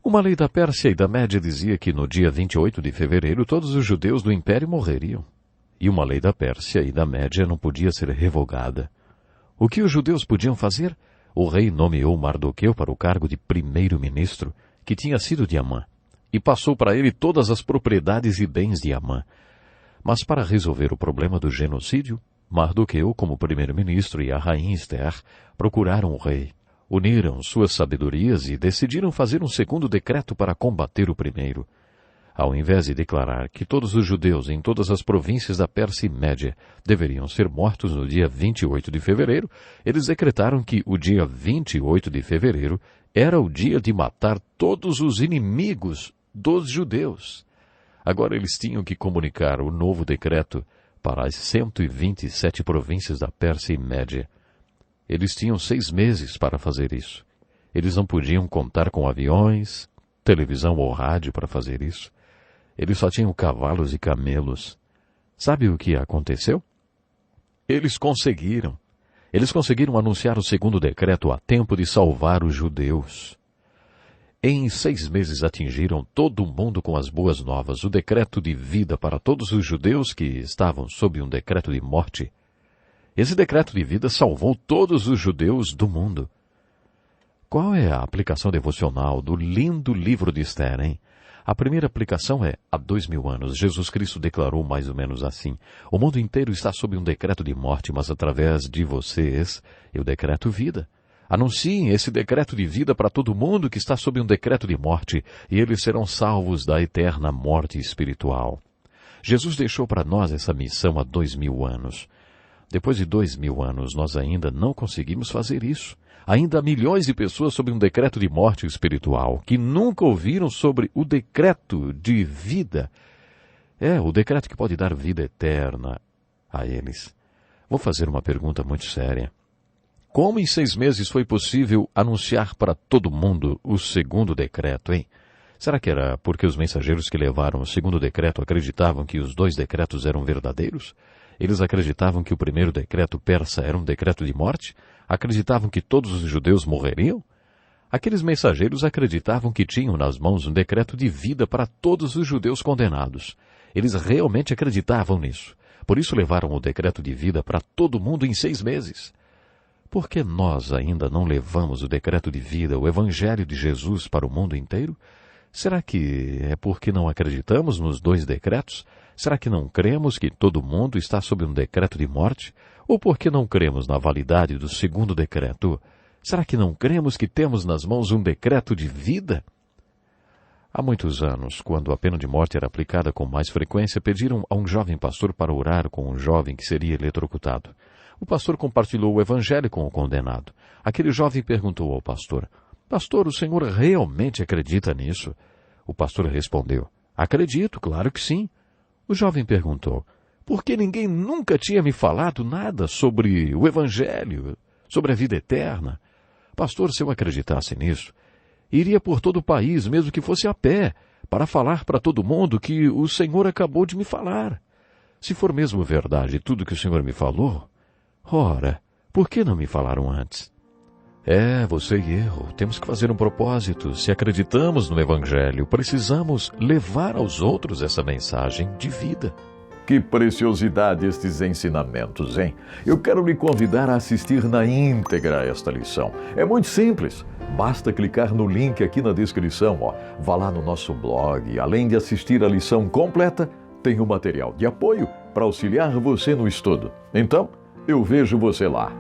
Uma lei da Pérsia e da Média dizia que no dia 28 de fevereiro todos os judeus do Império morreriam. E uma lei da Pérsia e da Média não podia ser revogada. O que os judeus podiam fazer? O rei nomeou Mardoqueu para o cargo de primeiro-ministro, que tinha sido de Amã, e passou para ele todas as propriedades e bens de Amã. Mas para resolver o problema do genocídio, Mardoqueu, como primeiro-ministro, e a rainha Ester procuraram o rei. Uniram suas sabedorias e decidiram fazer um segundo decreto para combater o primeiro. Ao invés de declarar que todos os judeus em todas as províncias da Pérsia e Média deveriam ser mortos no dia 28 de fevereiro, eles decretaram que o dia 28 de fevereiro era o dia de matar todos os inimigos dos judeus. Agora eles tinham que comunicar o novo decreto para as 127 províncias da Pérsia e Média. Eles tinham 6 meses para fazer isso. Eles não podiam contar com aviões, televisão ou rádio para fazer isso. Eles só tinham cavalos e camelos. Sabe o que aconteceu? Eles conseguiram. Eles conseguiram anunciar o segundo decreto a tempo de salvar os judeus. Em 6 meses atingiram todo mundo com as boas novas, o decreto de vida para todos os judeus que estavam sob um decreto de morte. Esse decreto de vida salvou todos os judeus do mundo. Qual é a aplicação devocional do lindo livro de Ester, hein? A primeira aplicação é, há 2000 anos, Jesus Cristo declarou mais ou menos assim: o mundo inteiro está sob um decreto de morte, mas através de vocês, eu decreto vida. Anunciem esse decreto de vida para todo mundo que está sob um decreto de morte, e eles serão salvos da eterna morte espiritual. Jesus deixou para nós essa missão há 2000 anos. Depois de 2000 anos, nós ainda não conseguimos fazer isso. Ainda há milhões de pessoas sob um decreto de morte espiritual, que nunca ouviram sobre o decreto de vida. O decreto que pode dar vida eterna a eles. Vou fazer uma pergunta muito séria. Como em 6 meses foi possível anunciar para todo mundo o segundo decreto, hein? Será que era porque os mensageiros que levaram o segundo decreto acreditavam que os 2 decretos eram verdadeiros? Eles acreditavam que o primeiro decreto persa era um decreto de morte? Acreditavam que todos os judeus morreriam? Aqueles mensageiros acreditavam que tinham nas mãos um decreto de vida para todos os judeus condenados. Eles realmente acreditavam nisso. Por isso levaram o decreto de vida para todo mundo em 6 meses. Por que nós ainda não levamos o decreto de vida, o Evangelho de Jesus, para o mundo inteiro? Será que é porque não acreditamos nos 2 decretos? Será que não cremos que todo mundo está sob um decreto de morte? Ou porque não cremos na validade do segundo decreto? Será que não cremos que temos nas mãos um decreto de vida? Há muitos anos, quando a pena de morte era aplicada com mais frequência, pediram a um jovem pastor para orar com um jovem que seria eletrocutado. O pastor compartilhou o evangelho com o condenado. Aquele jovem perguntou ao pastor: Pastor, o senhor realmente acredita nisso? O pastor respondeu: Acredito, claro que sim. O jovem perguntou: por que ninguém nunca tinha me falado nada sobre o Evangelho, sobre a vida eterna? Pastor, se eu acreditasse nisso, iria por todo o país, mesmo que fosse a pé, para falar para todo mundo que o Senhor acabou de me falar. Se for mesmo verdade tudo que o Senhor me falou, ora, por que não me falaram antes? Você e eu temos que fazer um propósito. Se acreditamos no Evangelho, precisamos levar aos outros essa mensagem de vida. Que preciosidade estes ensinamentos, hein? Eu quero lhe convidar a assistir na íntegra a esta lição. É muito simples. Basta clicar no link aqui na descrição, Vá lá no nosso blog. Além de assistir a lição completa, tem o material de apoio para auxiliar você no estudo. Então, eu vejo você lá.